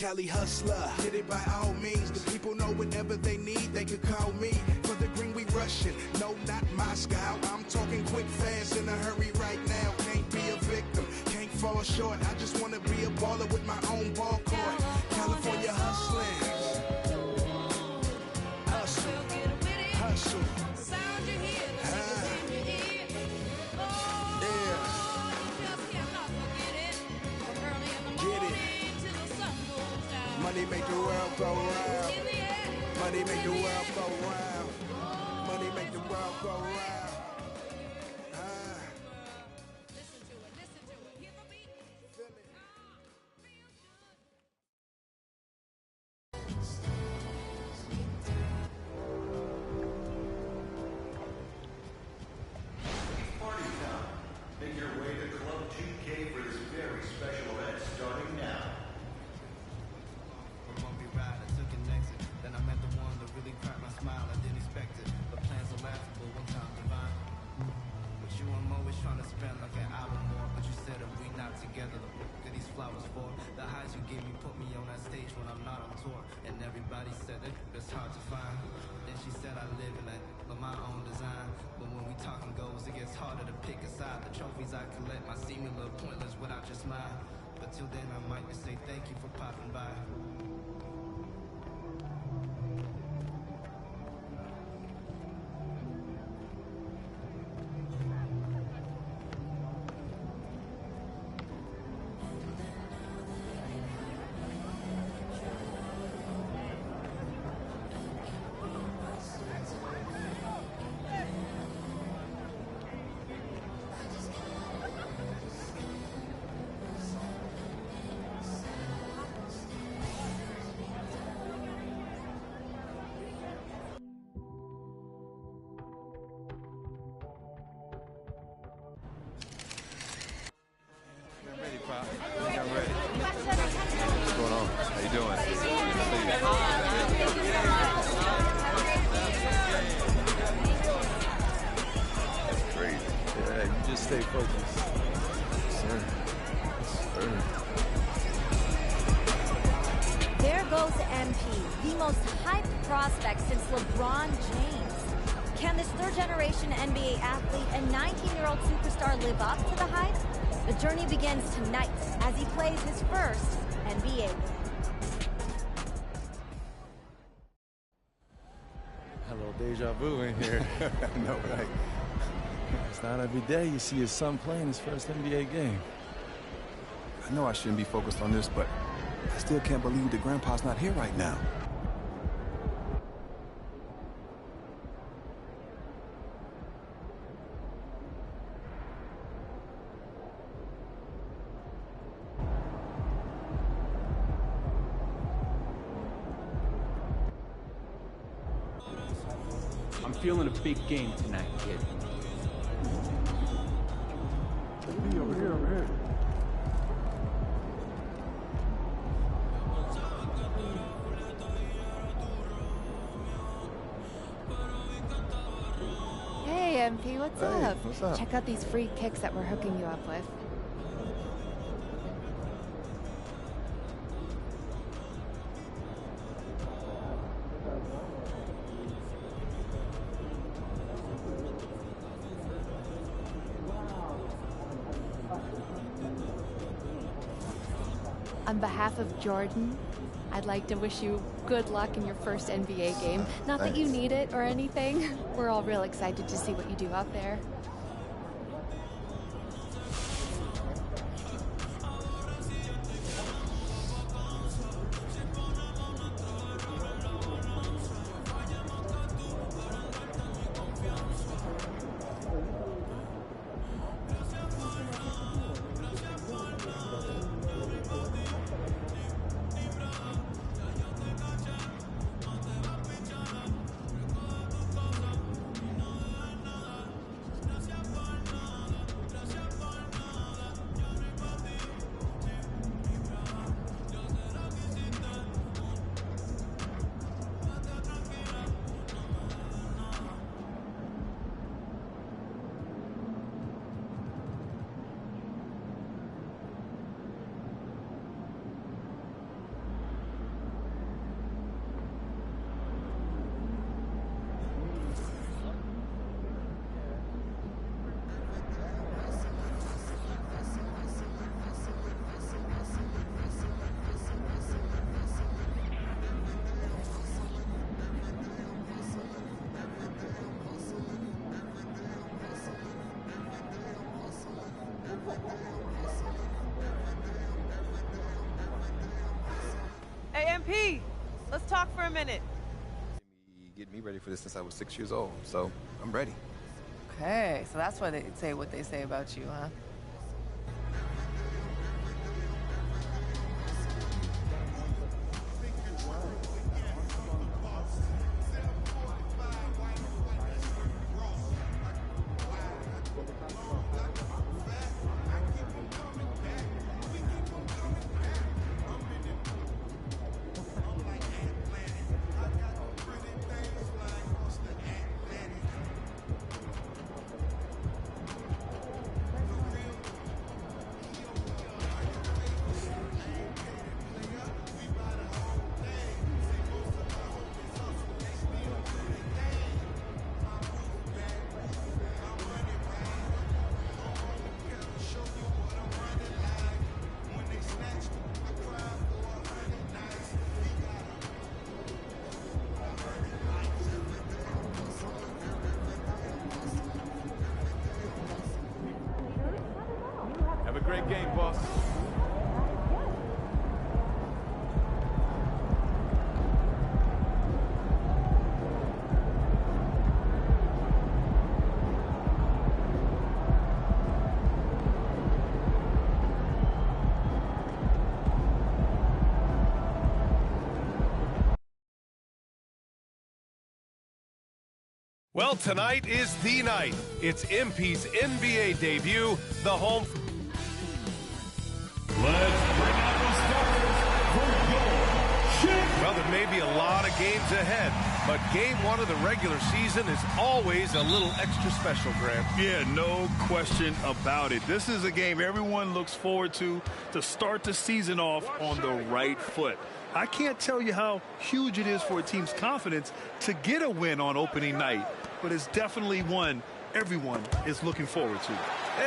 Cali hustler, get it by all means. The people know whatever they need, they could call me. For the green we rushing, no not Moscow. I'm talking quick, fast, in a hurry right now. Can't be a victim, can't fall short. I just wanna be a baller with my own ball court. California hustling. Hustle, hustle. Money make the world go round. Money make the world go round. Money make the world go round. Listen to it, listen to it. Hear the beat? Feel it. Party time. Make your way to Club GK for this very special event starting now. Bumpy ride, I took an exit. Then I met the one that really cracked my smile. I didn't expect it. The plans are laughable, one time divine. But you, I'm always trying to spend like an hour more. But you said if we not together, look at these flowers for. The highs you gave me put me on that stage when I'm not on tour. And everybody said it's hard to find. Then she said I live in that of my own design. But when we talking goals, it gets harder to pick a side. The trophies I collect might seem a little pointless without your smile. But till then I might just say thank you for popping by. What's going on? How you doing? That's great. Yeah, you just stay focused. Sir. Sir. There goes MP, the most hyped prospect since LeBron James. Can this third-generation NBA athlete and 19-year-old superstar live up to the hype? The journey begins tonight as he plays his first NBA game. Hello, deja vu in here. No, right? It's not every day you see his son playing his first NBA game. I know I shouldn't be focused on this, but I still can't believe that Grandpa's not here right now. I'm feeling a big game tonight, kid. Over here, over here. Hey, MP, what's Hey, up? what's up? Check out these free kicks that we're hooking you up with. On behalf of Jordan, I'd like to wish you good luck in your first NBA game. Not that you Thanks. need it or anything. We're all real excited to see what you do out there. MP, let's talk for a minute. Get me ready for this since I was 6 years old, so I'm ready. Okay, so that's why they say what they say about you, huh? Have a great game, boss. Well, tonight is the night. It's MP's NBA debut, the home. Well, there may be a lot of games ahead, but game one of the regular season is always a little extra special, Grant. Yeah, no question about it. This is a game everyone looks forward to start the season off on the right foot. I can't tell you how huge it is for a team's confidence to get a win on opening night, but it's definitely one everyone is looking forward to.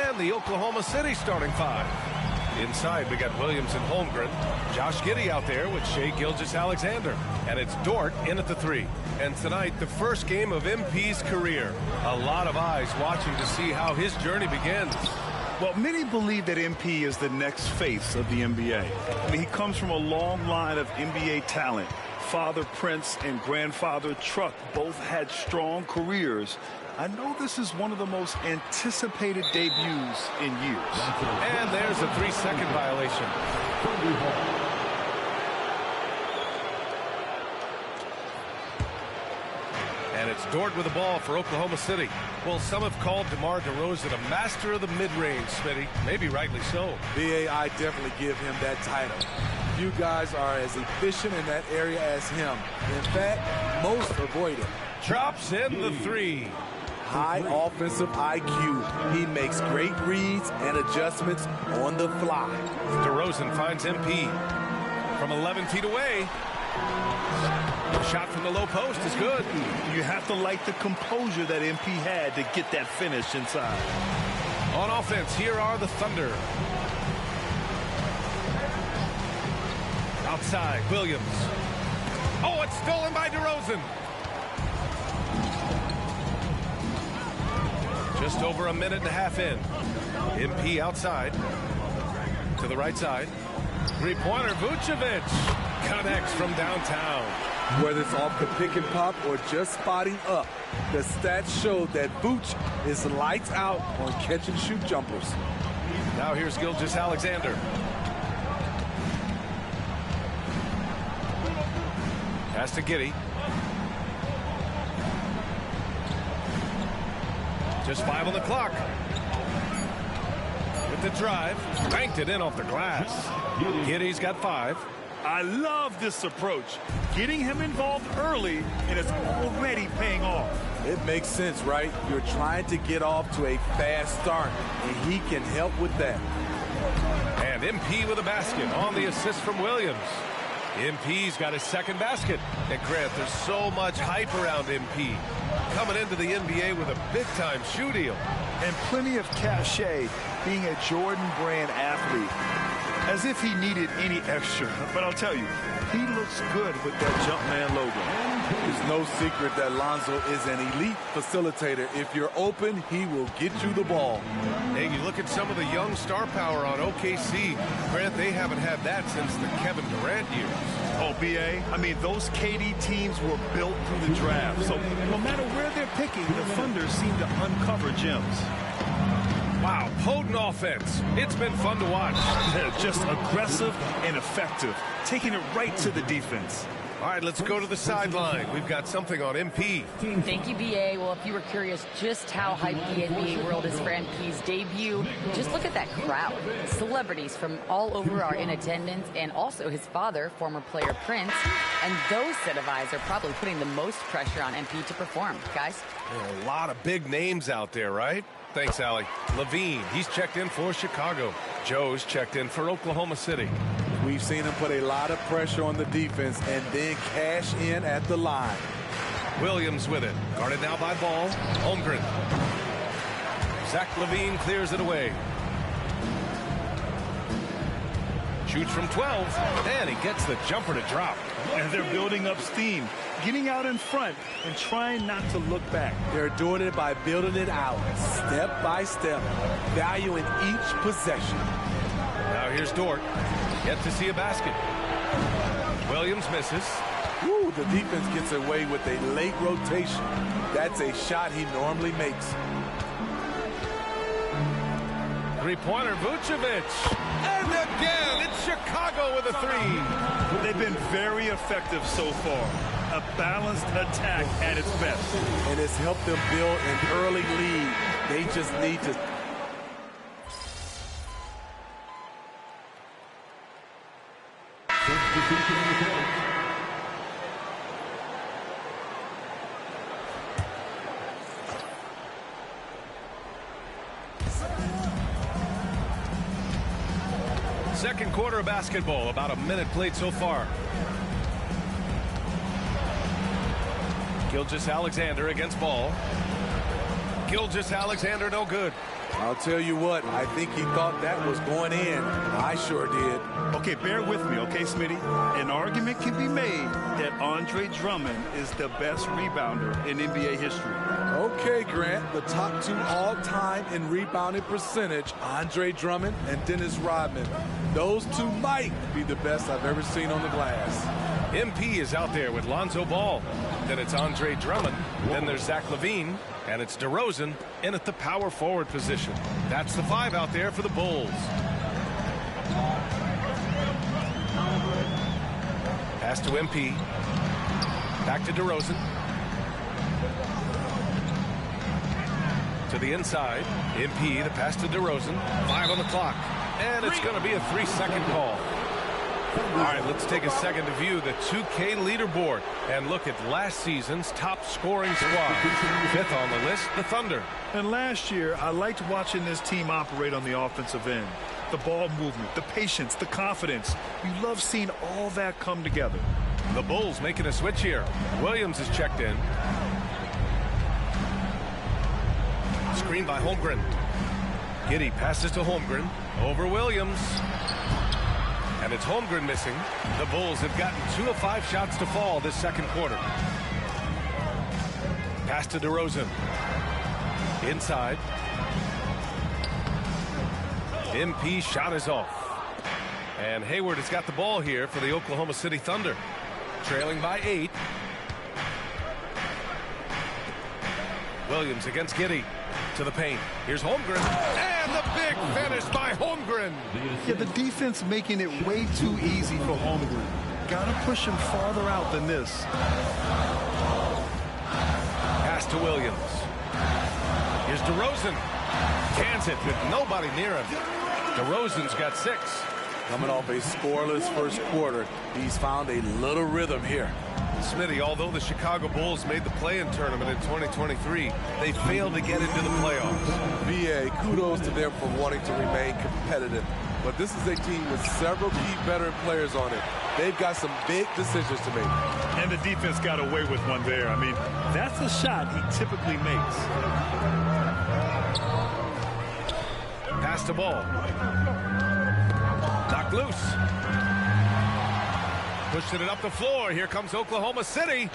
And the Oklahoma City starting five. Inside, we got Williams and Holmgren. Josh Giddey out there with Shai Gilgeous-Alexander. And it's Dort in at the three. And tonight, the first game of MP's career. A lot of eyes watching to see how his journey begins. Well, many believe that MP is the next face of the NBA. I mean, he comes from a long line of NBA talent. Father Prince and grandfather Truck both had strong careers. I know this is one of the most anticipated debuts in years. And there's a 3-second violation. And it's Dort with the ball for Oklahoma City. Well, some have called DeMar DeRozan a master of the mid-range, Smitty. Maybe rightly so. I definitely give him that title. You guys are as efficient in that area as him. In fact, most avoid it. Drops in the three. High offensive IQ. He makes great reads and adjustments on the fly. DeRozan finds MP from 11 feet away. The shot from the low post is good. You have to like the composure that MP had to get that finish inside. On offense, here are the Thunder. Outside, Williams. Oh, it's stolen by DeRozan. Just over a minute and a half in. MP outside. To the right side. Three-pointer, Vucevic. Connects from downtown. Whether it's off the pick and pop or just spotting up, the stats show that Vooch is lights out on catch-and-shoot jumpers. Now here's Gilgeous-Alexander. Pass to Giddey. Just 5 on the clock. With the drive, banked it in off the glass. Giddey's got 5. I love this approach. Getting him involved early, and it's already paying off. It makes sense, right? You're trying to get off to a fast start, and he can help with that. And MP with a basket on the assist from Williams. MP's got his second basket. And Grant, there's so much hype around MP. Coming into the NBA with a big-time shoe deal. And plenty of cachet being a Jordan brand athlete. as if he needed any extra. But I'll tell you, he looks good with that Jumpman logo. It's no secret that Lonzo is an elite facilitator. If you're open, he will get you the ball. Hey, you look at some of the young star power on OKC. Grant, they haven't had that since the Kevin Durant years. Oh, B.A., I mean, those KD teams were built through the draft. So no matter where they're picking, the Thunder seem to uncover gems. Wow, potent offense. It's been fun to watch. Just aggressive and effective, taking it right to the defense. All right, let's go to the sideline. We've got something on MP. Thank you, B.A. Well, if you were curious just how hyped the NBA world is for MP's debut, just look at that crowd. Celebrities from all over are in attendance, and also his father, former player Prince. And those set of eyes are probably putting the most pressure on MP to perform. Guys? A lot of big names out there, right? Thanks, Allie. Levine, he's checked in for Chicago. Joe's checked in for Oklahoma City. We've seen him put a lot of pressure on the defense and then cash in at the line. Williams with it. Guarded now by Ball. Holmgren. Zach LaVine clears it away. Shoots from 12, and he gets the jumper to drop. And they're building up steam, getting out in front and trying not to look back. They're doing it by building it out, step by step, valuing each possession. Now here's Dort. Yet to see a basket. Williams misses. Ooh, the defense gets away with a late rotation. That's a shot he normally makes. Three-pointer, Vucevic. And again, it's Chicago with a three. They've been very effective so far. A balanced attack at its best. And it's helped them build an early lead. They just need to... Second quarter of basketball, about a minute played so far. Gilgeous-Alexander against Ball. Gilgeous-Alexander no good. I'll tell you what, I think he thought that was going in. I sure did. Okay, bear with me, okay, Smitty? An argument can be made that Andre Drummond is the best rebounder in NBA history. Okay, Grant, the top two all-time in rebounding percentage, Andre Drummond and Dennis Rodman. Those two might be the best I've ever seen on the glass. MP is out there with Lonzo Ball. Then it's Andre Drummond. Then there's Zach LaVine. And it's DeRozan in at the power forward position. That's the five out there for the Bulls. Pass to MP. Back to DeRozan. To the inside. MP, the pass to DeRozan. 5 on the clock. And it's going to be a 3-second call. All right, let's take a second to view the 2K leaderboard and look at last season's top scoring squad. Fifth on the list, the Thunder. And last year, I liked watching this team operate on the offensive end. The ball movement, the patience, the confidence. You love seeing all that come together. The Bulls making a switch here. Williams is checked in. Screen by Holmgren. Giddey passes to Holmgren. Over Williams. And it's Holmgren missing. The Bulls have gotten 2 of 5 shots to fall this second quarter. Pass to DeRozan. Inside. MP shot is off. And Hayward has got the ball here for the Oklahoma City Thunder. Trailing by 8. Williams against Giddey. To the paint. Here's Holmgren. And the big finish by Holmgren. Yeah, the defense making it way too easy for Holmgren. Got to push him farther out than this. Pass to Williams. Here's DeRozan. Cans it with nobody near him. DeRozan's got 6. Coming off a scoreless first quarter, he's found a little rhythm here. Smitty, although the Chicago Bulls made the play-in tournament in 2023, they failed to get into the playoffs. BA, kudos to them for wanting to remain competitive. But this is a team with several key veteran players on it. They've got some big decisions to make. And the defense got away with one there. I mean, that's the shot he typically makes. Pass the ball. Knocked loose. Pushing it up the floor. Here comes Oklahoma City.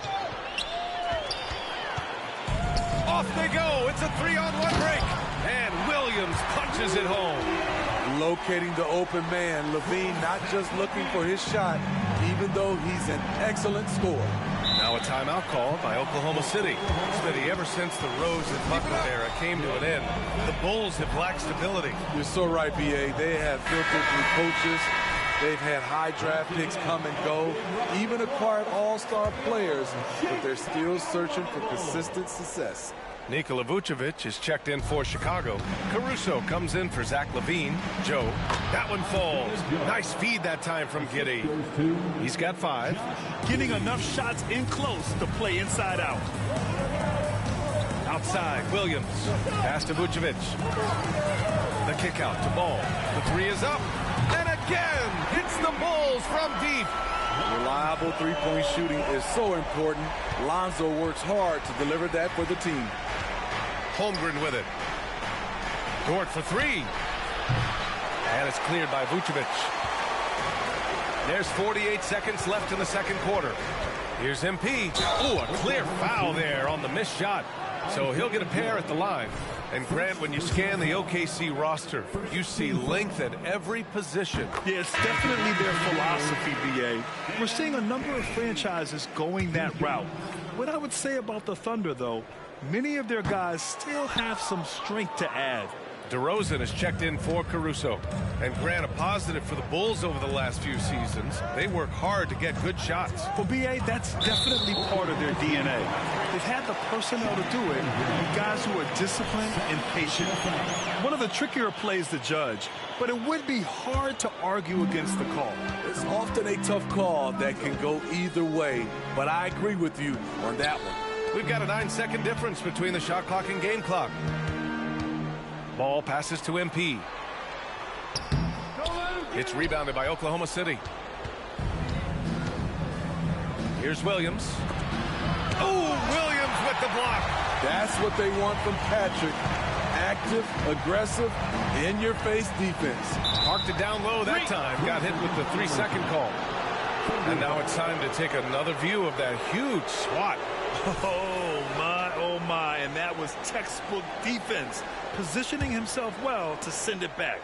Off they go. It's a 3-on-1 break. And Williams punches it home. Locating the open man. Levine not just looking for his shot, even though he's an excellent scorer. Now a timeout called by Oklahoma City. Smitty, ever since the Rose and Butler era came to an end, the Bulls have lacked stability. You're so right, B.A. They have filtered through coaches. They've had high draft picks come and go, even acquired all-star players, but they're still searching for consistent success. Nikola Vucevic is checked in for Chicago. Caruso comes in for Zach LaVine. Joe, that one falls. Nice feed that time from Giddey. He's got 5. Getting enough shots in close to play inside out. Outside, Williams. Pass to Vucevic. The kick out to Ball. The 3 is up. And again, hits the Bulls from deep. Reliable three-point shooting is so important. Lonzo works hard to deliver that for the team. Holmgren with it. Dort for 3. And it's cleared by Vucevic. There's 48 seconds left in the second quarter. Here's MP. Ooh, a clear foul there on the missed shot. So he'll get a pair at the line. And Grant, when you scan the OKC roster, you see length at every position. Yeah, it's definitely their philosophy, B.A. We're seeing a number of franchises going that route. What I would say about the Thunder, though, many of their guys still have some strength to add. DeRozan is checked in for Caruso. And Grant, a positive for the Bulls over the last few seasons. They work hard to get good shots. For B.A., that's definitely part of their DNA. They've had the personnel to do it with guys who are disciplined and patient. One of the trickier plays to judge, but it would be hard to argue against the call. It's often a tough call that can go either way, but I agree with you on that one. We've got a 9-second difference between the shot clock and game clock. Ball passes to MP. It's rebounded by Oklahoma City. Here's Williams. Oh, Williams with the block. That's what they want from Patrick. Active, aggressive, in-your-face defense. Parked it down low that time. Got hit with the 3-second call. And now it's time to take another view of that huge swat. Oh my, and that was textbook defense, positioning himself well to send it back.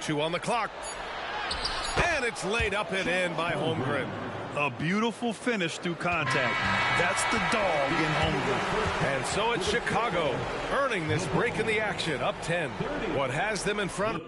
2 on the clock. And it's laid up and in by Holmgren. A beautiful finish through contact. That's the dog in Holmgren. And so it's Chicago, earning this break in the action, up 10. What has them in front?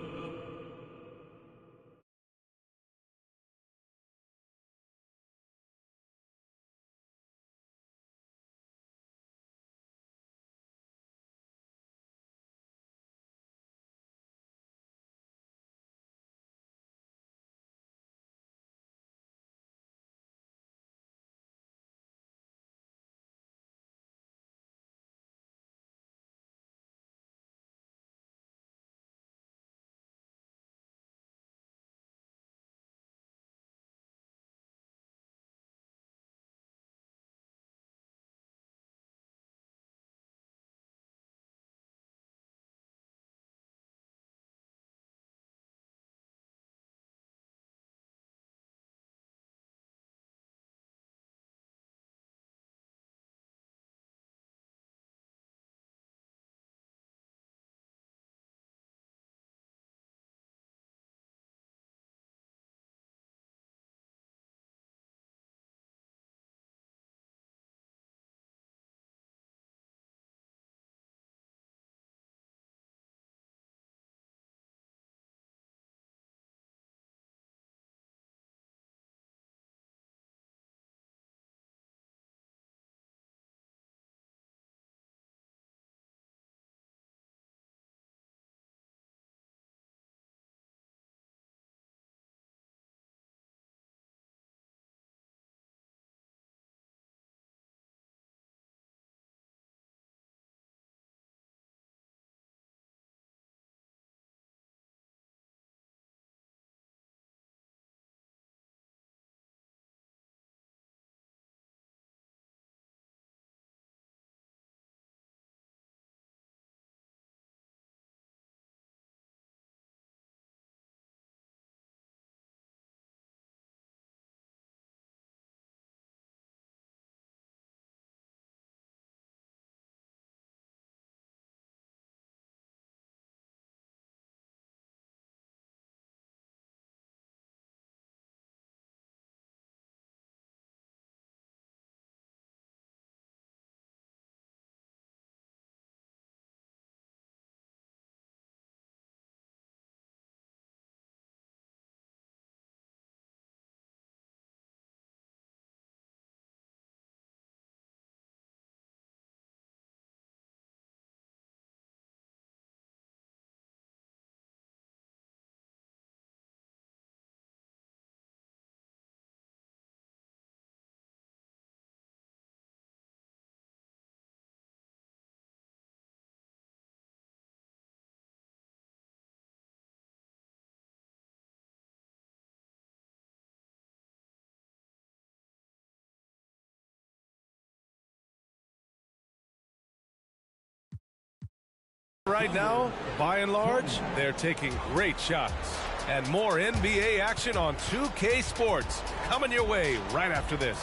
Right now, by and large, they're taking great shots. And more NBA action on 2K Sports coming your way right after this.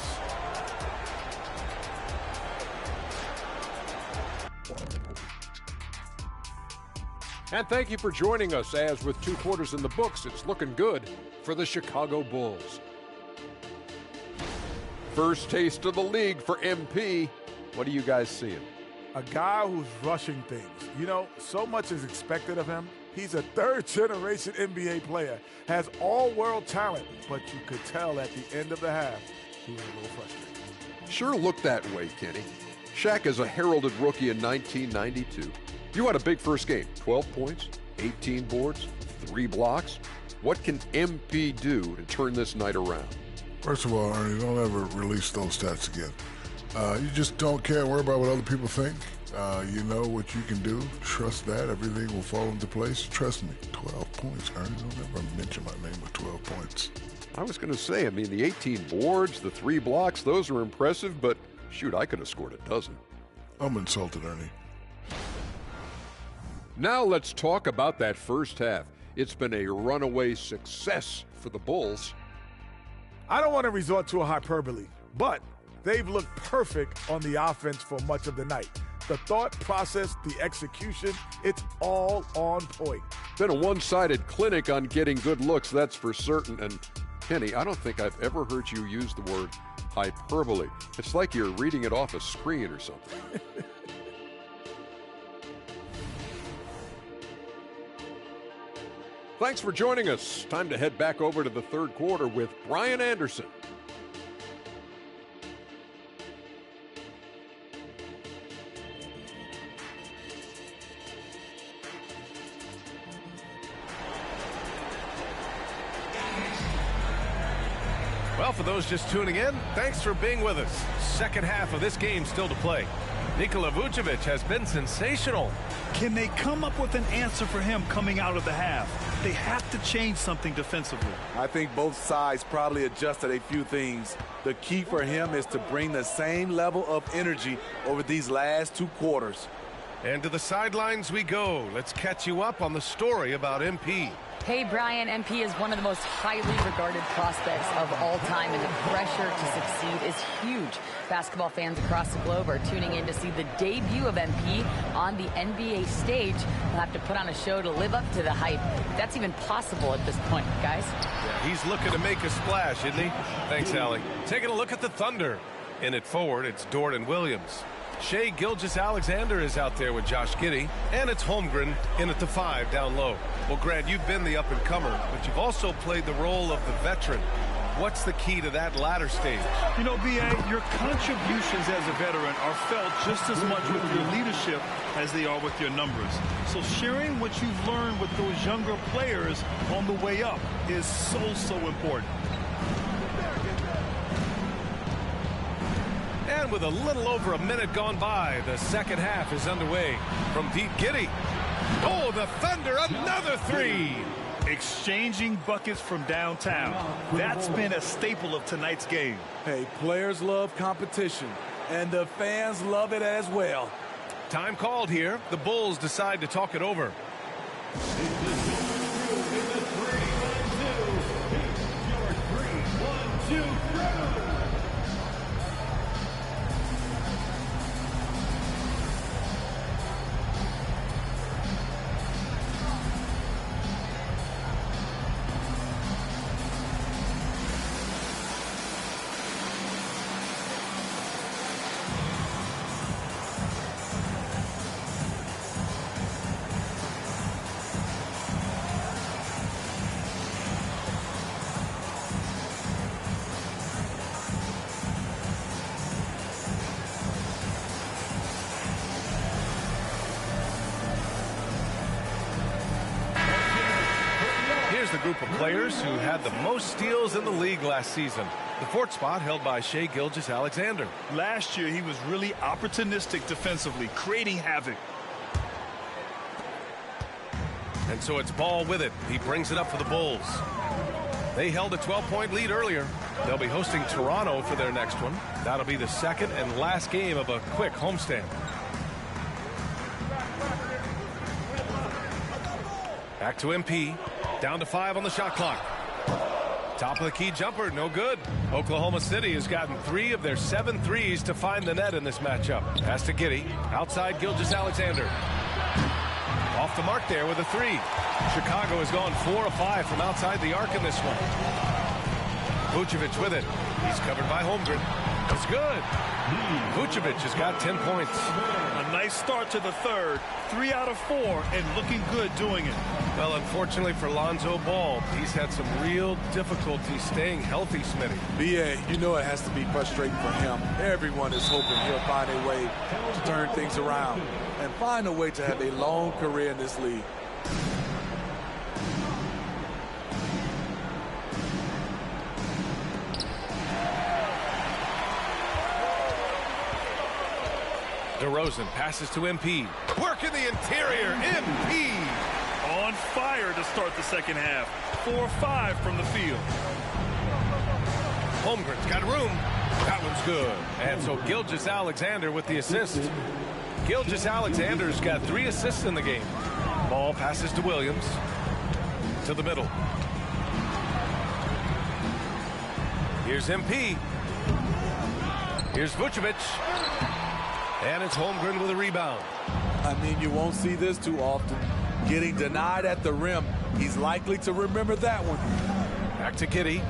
And thank you for joining us, as with 2 quarters in the books, it's looking good for the Chicago Bulls. First taste of the league for MP. What are you guys seeing? A guy who's rushing things. You know, so much is expected of him. He's a third-generation NBA player, has all-world talent, but you could tell at the end of the half he was a little frustrated. Sure looked that way, Kenny. Shaq is a heralded rookie in 1992. You had a big first game, 12 points, 18 boards, 3 blocks. What can MP do to turn this night around? First of all, Ernie, don't ever release those stats again. You just don't care and worry about what other people think. You know what you can do. Trust that. Everything will fall into place. Trust me. 12 points, Ernie. Don't ever mention my name with 12 points. I was going to say, I mean, the 18 boards, the 3 blocks, those are impressive, but shoot, I could have scored a dozen. I'm insulted, Ernie. Now let's talk about that first half. It's been a runaway success for the Bulls. I don't want to resort to a hyperbole, but they've looked perfect on the offense for much of the night. The thought process, the execution, it's all on point. Been a one-sided clinic on getting good looks, that's for certain. And Kenny, I don't think I've ever heard you use the word hyperbole. It's like you're reading it off a screen or something. Thanks for joining us. Time to head back over to the third quarter with Brian Anderson. Well, for those just tuning in, thanks for being with us. Second half of this game still to play. Nikola Vucevic has been sensational. Can they come up with an answer for him coming out of the half? They have to change something defensively. I think both sides probably adjusted a few things. The key for him is to bring the same level of energy over these last 2 quarters. And to the sidelines we go. Let's catch you up on the story about MP. Hey, Brian, MP is one of the most highly regarded prospects of all time, and the pressure to succeed is huge. Basketball fans across the globe are tuning in to see the debut of MP on the NBA stage. He'll have to put on a show to live up to the hype. That's even possible at this point, guys. Yeah, he's looking to make a splash, isn't he? Thanks, Allie. Taking a look at the Thunder. In it forward, it's Dort and Williams. Shai Gilgeous-Alexander is out there with Josh Giddey, and it's Holmgren in at the 5 down low. Well, Grant, you've been the up-and-comer, but you've also played the role of the veteran. What's the key to that latter stage? You know, B.A., your contributions as a veteran are felt just as much with your leadership as they are with your numbers. So sharing what you've learned with those younger players on the way up is so important. And with a little over a minute gone by, the second half is underway. From deep, Giddey. Oh, the Thunder, another 3. Exchanging buckets from downtown. That's been a staple of tonight's game. Hey, players love competition, and the fans love it as well. Time called here. The Bulls decide to talk it over. The group of players who had the most steals in the league last season. The 4th spot held by Shai Gilgeous-Alexander. Last year, he was really opportunistic defensively, creating havoc. And so it's Ball with it. He brings it up for the Bulls. They held a 12-point lead earlier. They'll be hosting Toronto for their next one. That'll be the second and last game of a quick homestand. Back to MP. Down to 5 on the shot clock. Top of the key jumper, no good. Oklahoma City has gotten 3 of their 7 threes to find the net in this matchup. Pass to Giddey. Outside Gilgeous-Alexander. Off the mark there with a 3. Chicago has gone 4 of 5 from outside the arc in this one. Vucevic with it. He's covered by Holmgren. It's good. Vucevic has got 10 points. A nice start to the third. 3 out of 4 and looking good doing it. Well, unfortunately for Lonzo Ball, he's had some real difficulty staying healthy, Smitty. B.A., you know it has to be frustrating for him. Everyone is hoping he'll find a way to turn things around and find a way to have a long career in this league. DeRozan passes to MP. Work in the interior. MP on fire to start the second half. 4-5 from the field. Holmgren's got room. That one's good. And so Gilgeous-Alexander with the assist. Gilgeous-Alexander's got 3 assists in the game. Ball passes to Williams. To the middle. Here's MP. Here's Vucevic. And it's Holmgren with a rebound. I mean, you won't see this too often. Getting denied at the rim. He's likely to remember that one. Back to Giddey.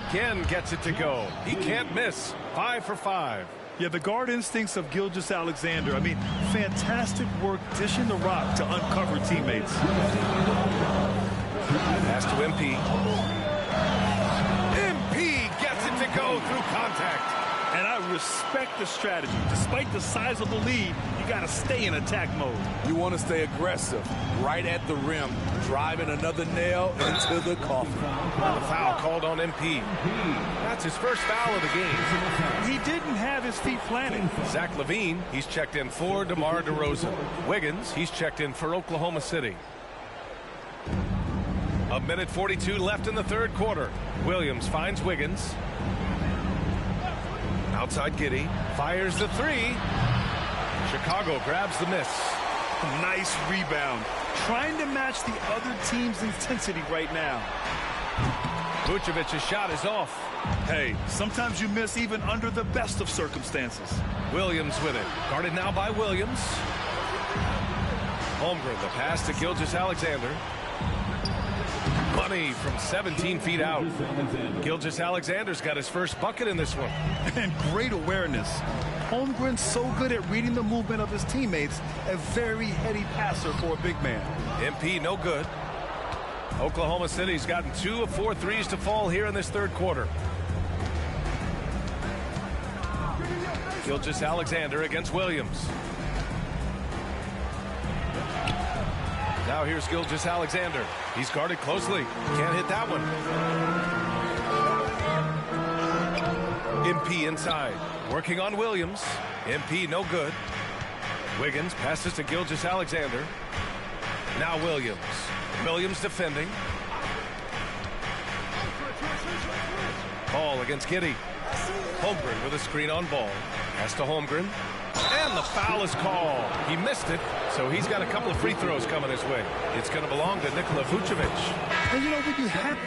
Again gets it to go. He can't miss. 5 for 5. Yeah, the guard instincts of Gilgeous-Alexander. I mean, fantastic work dishing the rock to uncover teammates. Pass to MP. MP gets it to go through contact. And I respect the strategy. Despite the size of the lead, you got to stay in attack mode. You want to stay aggressive, right at the rim, driving another nail into the coffin. The foul called on MP. That's his first foul of the game. He didn't have his feet planted. Zach LaVine, he's checked in for DeMar DeRozan. Wiggins, he's checked in for Oklahoma City. 1:42 left in the third quarter. Williams finds Wiggins. Outside Giddey, fires the 3. Chicago grabs the miss. Nice rebound. Trying to match the other team's intensity right now. Vucevic's shot is off. Hey, sometimes you miss even under the best of circumstances. Williams with it. Guarded now by Williams. Holmgren, the pass to Gilgeous-Alexander. Money from 17 feet out. Gilgeous-Alexander's got his first bucket in this one. And great awareness. Holmgren's so good at reading the movement of his teammates. A very heady passer for a big man. MP no good. Oklahoma City's gotten 2 of 4 threes to fall here in this third quarter. Gilgeous-Alexander against Williams. Now here's Gilgeous-Alexander. He's guarded closely. Can't hit that one. MP inside. Working on Williams. MP no good. Wiggins passes to Gilgeous-Alexander. Now Williams. Williams defending. Ball against Giddey. Holmgren with a screen on Ball. Pass to Holmgren. And the foul is called. He missed it, so he's got a couple of free throws coming his way. It's going to belong to Nikola Vucevic. And you know what you have?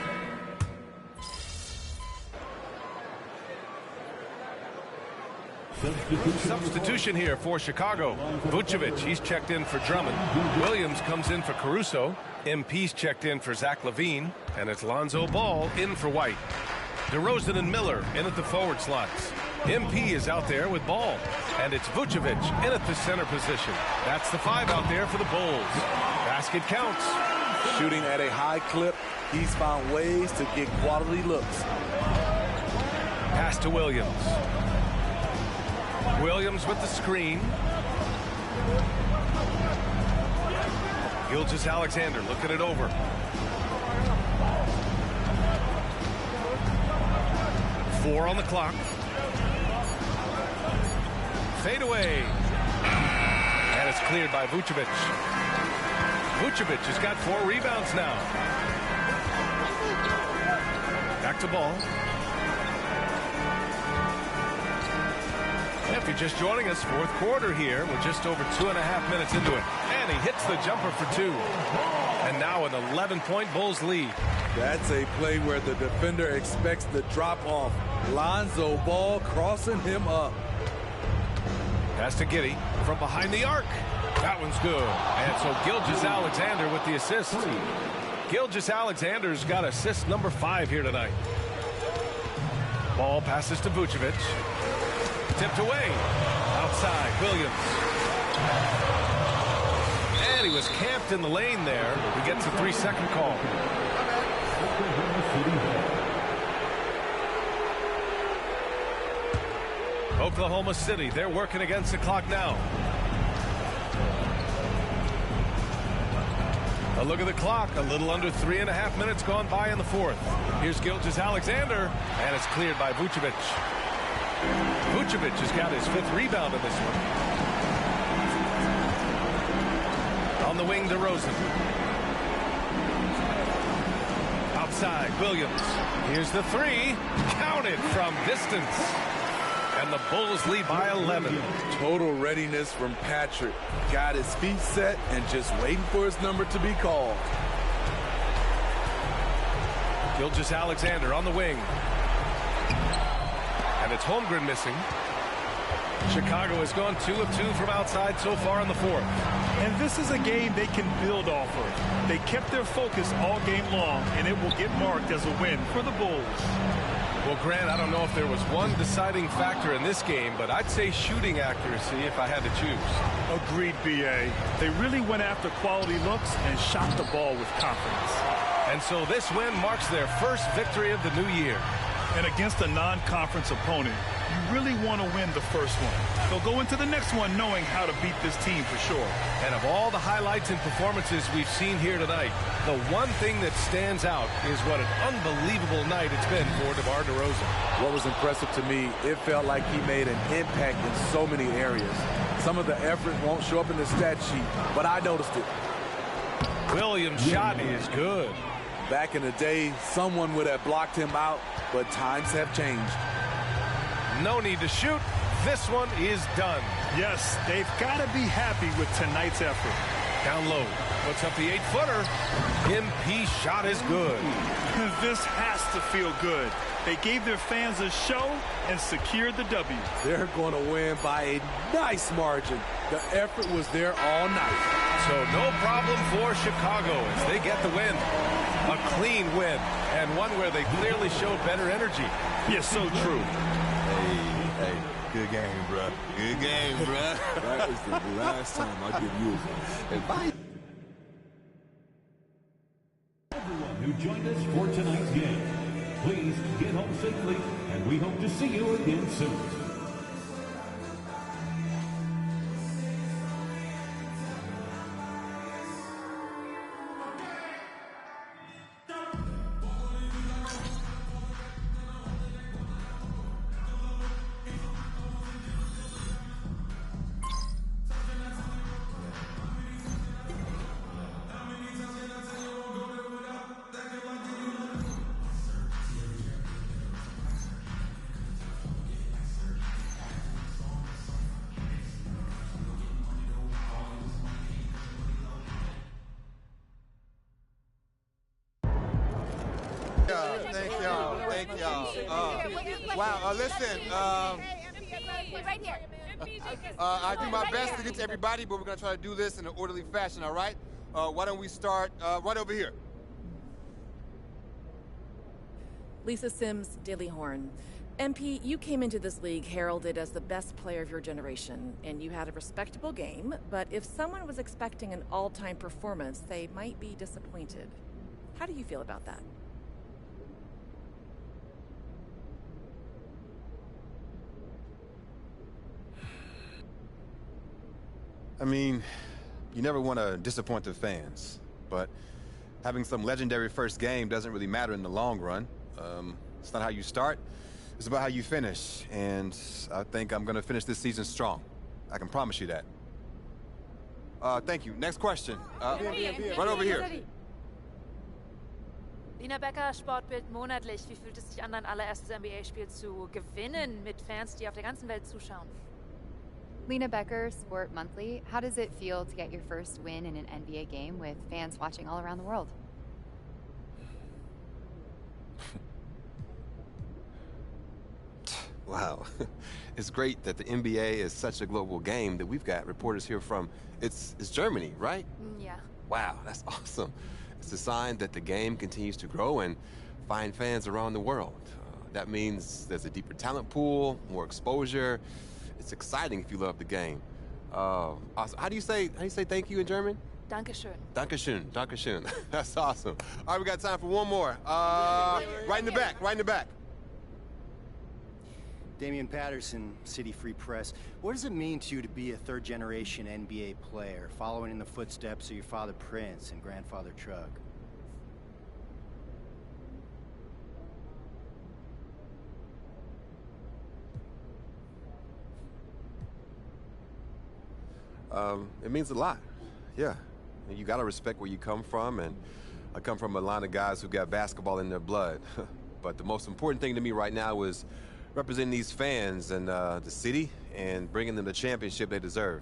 Substitution here for Chicago. Vucevic, he's checked in for Drummond. Williams comes in for Caruso. MP's checked in for Zach LaVine. And it's Lonzo Ball in for White. DeRozan and Miller in at the forward slots. MP is out there with Ball. And it's Vucevic in at the center position. That's the 5 out there for the Bulls. Basket counts. Shooting at a high clip, he's found ways to get quality looks. Pass to Williams. Williams with the screen. Gilgeous-Alexander looking it over. Four on the clock. Fade away. And it's cleared by Vucevic. Vucevic has got 4 rebounds now. Back to Ball. If you're just joining us, fourth quarter here. We're just over 2.5 minutes into it. And he hits the jumper for 2. And now an 11-point Bulls lead. That's a play where the defender expects the drop-off. Lonzo Ball crossing him up. Pass to Giddey from behind the arc. That one's good. And so Gilgeous-Alexander with the assist. Gilgeous-Alexander's got assist number 5 here tonight. Ball passes to Vucevic. Tipped away. Outside, Williams. And he was camped in the lane there. He gets a 3-second call. Oklahoma City, they're working against the clock now. A look at the clock. A little under 3.5 minutes gone by in the fourth. Here's Gilgeous-Alexander, and it's cleared by Vucevic. Vucevic has got his 5th rebound in this one. On the wing, DeRozan. Outside, Williams. Here's the 3. Counted from distance. And the Bulls lead by 11. Total readiness from Patrick. Got his feet set and just waiting for his number to be called. Gilgeous-Alexander on the wing. And it's Holmgren missing. Chicago has gone 2 of 2 from outside so far in the fourth. And this is a game they can build off of. They kept their focus all game long, and it will get marked as a win for the Bulls. Well, Grant, I don't know if there was one deciding factor in this game, but I'd say shooting accuracy if I had to choose. Agreed, B.A. They really went after quality looks and shot the ball with confidence. And so this win marks their first victory of the new year. And against a non-conference opponent, you really want to win the first one. They'll go into the next one knowing how to beat this team for sure. And of all the highlights and performances we've seen here tonight, the one thing that stands out is what an unbelievable night it's been for DeMar DeRozan. What was impressive to me, it felt like he made an impact in so many areas. Some of the effort won't show up in the stat sheet, but I noticed it. Williams' shot is good. Back in the day, someone would have blocked him out, but times have changed. No need to shoot. This one is done. Yes, they've got to be happy with tonight's effort. Down low. Puts up the 8-footer. MP shot is good. This has to feel good. They gave their fans a show and secured the W. They're going to win by a nice margin. The effort was there all night. So no problem for Chicago as they get the win. A clean win, and one where they clearly showed better energy. Yes, so true. Hey, good game, bro. Good game, bro. That is the last time I give you advice. Everyone who joined us for tonight's game, please get home safely, and we hope to see you again soon. Thank y'all. Wow, listen, right here. I do my best to get to everybody, but we're going to try to do this in an orderly fashion, all right? Why don't we start right over here? Lisa Sims, Daily Horn. MP, you came into this league heralded as the best player of your generation, and you had a respectable game, but if someone was expecting an all-time performance, they might be disappointed. How do you feel about that? I mean, you never want to disappoint the fans, but having some legendary first game doesn't really matter in the long run. It's not how you start, it's about how you finish, and I think I'm going to finish this season strong. I can promise you that. Thank you. Next question. Right over here. Lina Becker, Sportbild monatlich. Wie fühlt es sich an, dein allererstes NBA-Spiel zu gewinnen mit Fans, die auf der ganzen Welt zuschauen? Lena Becker, Sport Monthly. How does it feel to get your first win in an NBA game with fans watching all around the world? Wow. It's great that the NBA is such a global game that we've got reporters here from, it's Germany, right? Yeah. Wow, that's awesome. It's a sign that the game continues to grow and find fans around the world. That means there's a deeper talent pool, more exposure. It's exciting if you love the game. Awesome. How do you say thank you in German? Dankeschön. Dankeschön, Dankeschön. That's awesome. All right, we got time for one more. Right in the back, right in the back. Damian Patterson, City Free Press. What does it mean to you to be a third-generation NBA player, following in the footsteps of your father Prince and grandfather Trug? It means a lot, yeah. And you gotta respect where you come from, and I come from a line of guys who got basketball in their blood. But the most important thing to me right now is representing these fans and the city and bringing them the championship they deserve.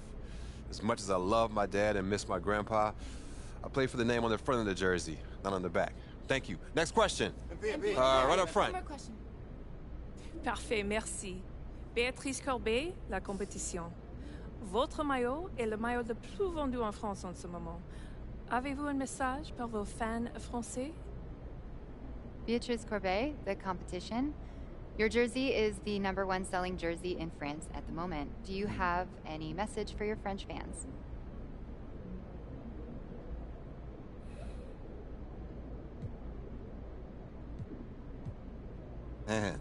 As much as I love my dad and miss my grandpa, I play for the name on the front of the jersey, not on the back. Thank you. Next question. Right up front. One more question. Parfait, merci. Béatrice Corbet, La Compétition. Votre maillot est le maillot le plus vendu en France en ce moment. Avez-vous un message pour vos fans français? Beatrice Corbet, The Competition. Your jersey is the #1 selling jersey in France at the moment. Do you have any message for your French fans? Man,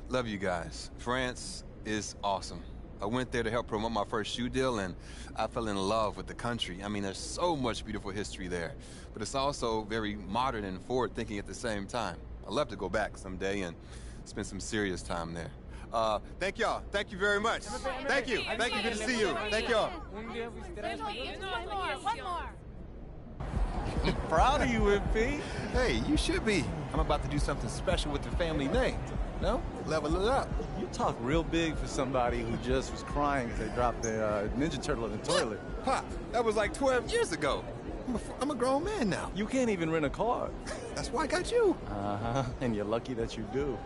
love you guys. France is awesome. I went there to help promote my first shoe deal, and I fell in love with the country. I mean, there's so much beautiful history there, but it's also very modern and forward-thinking at the same time. I'd love to go back someday and spend some serious time there. Thank y'all. Thank you very much. Thank you. Thank you. Good to see you. Thank y'all. One more. Proud of you, MP. Hey, you should be. I'm about to do something special with the family name. No? Level it up. You talk real big for somebody who just was crying because they dropped their Ninja Turtle in the toilet. Pop, that was like 12 years ago. I'm a grown man now. You can't even rent a car. That's why I got you. Uh-huh, and you're lucky that you do.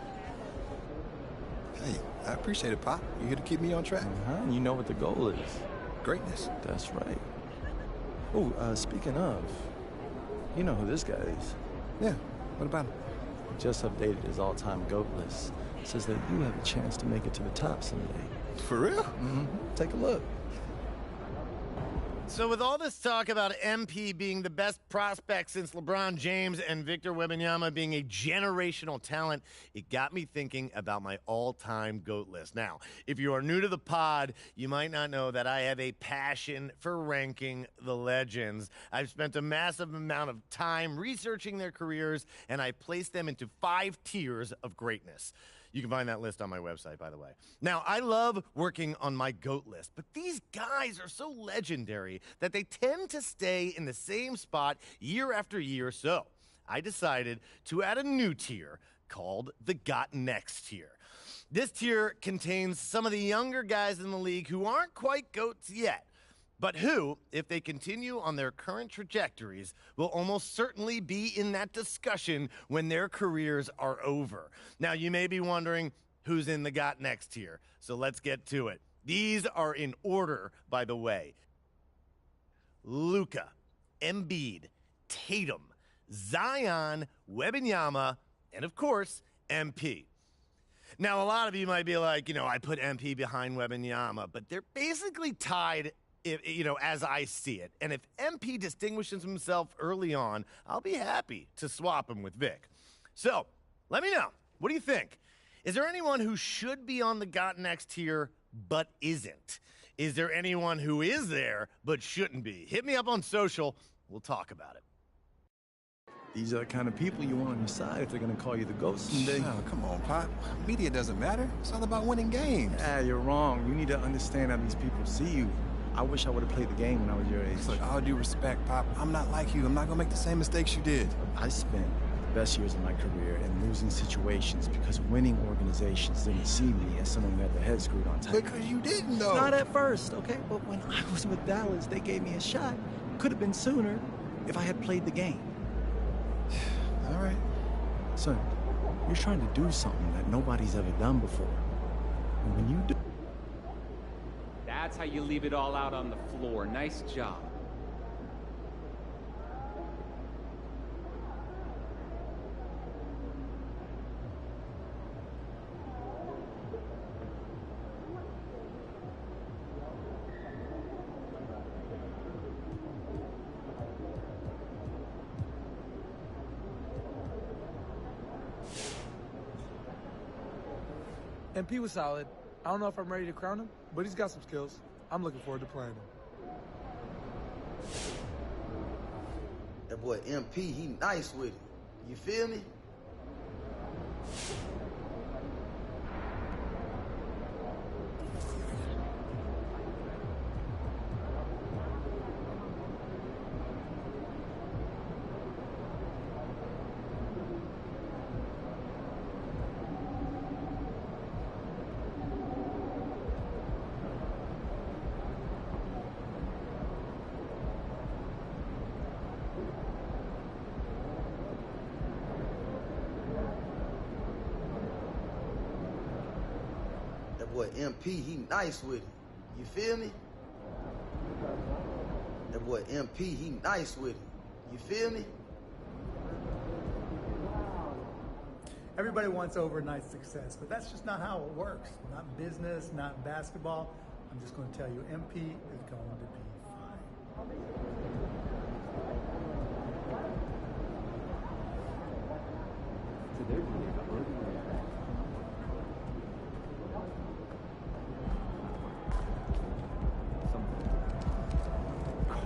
Hey, I appreciate it, Pop. You're here to keep me on track. Uh-huh, and you know what the goal is. Greatness. That's right. Oh, speaking of, you know who this guy is. Yeah, what about him? He just updated his all-time GOAT list. Says that you have a chance to make it to the top someday. For real? Mm-hmm. Take a look. So with all this talk about MP being the best prospect since LeBron James and Victor Wembanyama being a generational talent, it got me thinking about my all-time GOAT list. Now, if you are new to the pod, you might not know that I have a passion for ranking the legends. I've spent a massive amount of time researching their careers, and I placed them into 5 tiers of greatness. You can find that list on my website, by the way. Now, I love working on my GOAT list, but these guys are so legendary that they tend to stay in the same spot year after year. So I decided to add a new tier called the Got Next tier. This tier contains some of the younger guys in the league who aren't quite GOATs yet, but who, if they continue on their current trajectories, will almost certainly be in that discussion when their careers are over. Now, you may be wondering who's in the Got Next tier, so let's get to it. These are in order, by the way. Luka, Embiid, Tatum, Zion, Wembanyama, and of course, MP. Now, a lot of you might be like, I put MP behind Wembanyama, but they're basically tied, as I see it. And if MP distinguishes himself early on, I'll be happy to swap him with Vic. So, let me know. What do you think? Is there anyone who should be on the Got Next tier but isn't? Is there anyone who is there but shouldn't be? Hit me up on social. We'll talk about it. These are the kind of people you want on your side if they're going to call you the GOAT someday. Oh, come on, Pop. Media doesn't matter. It's all about winning games. You're wrong. You need to understand how these people see you. I wish I would have played the game when I was your age. Look, all due respect, Pop, I'm not like you. I'm not going to make the same mistakes you did. I spent best years of my career in losing situations because winning organizations didn't see me as someone who had their head screwed on tight. Because you didn't know. Not at first, okay? But when I was with Dallas, they gave me a shot. Could have been sooner if I had played the game. All right. Son, you're trying to do something that nobody's ever done before. And when you do... That's how you leave it all out on the floor. Nice job. MP was solid. I don't know if I'm ready to crown him, but he's got some skills. I'm looking forward to playing him. That boy MP, he nice with it. You feel me? Boy, MP, he nice with it. You feel me? That boy MP, he nice with it. You feel me? Everybody wants overnight success, but that's just not how it works. Not in business, not in basketball. I'm just going to tell you, MP is going to be fine.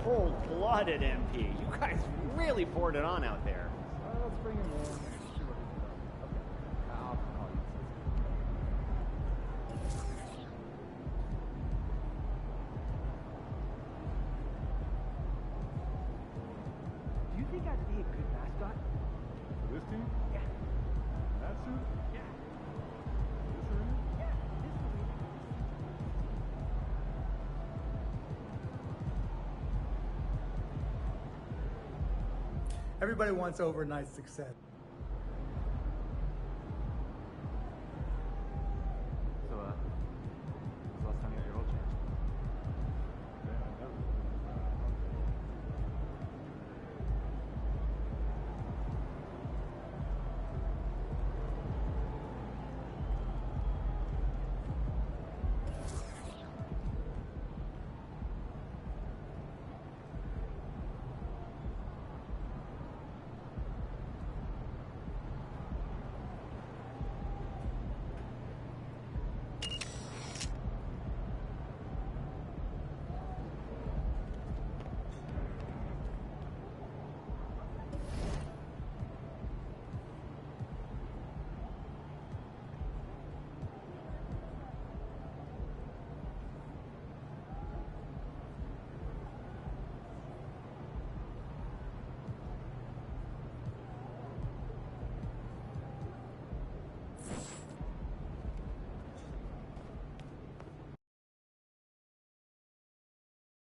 Cold-blooded MP. You guys really poured it on out there. Let's bring him in. Do you think I'd be a good mascot? For this team? Yeah. That suit? Yeah. This arena? Yeah, this arena. Everybody wants overnight success.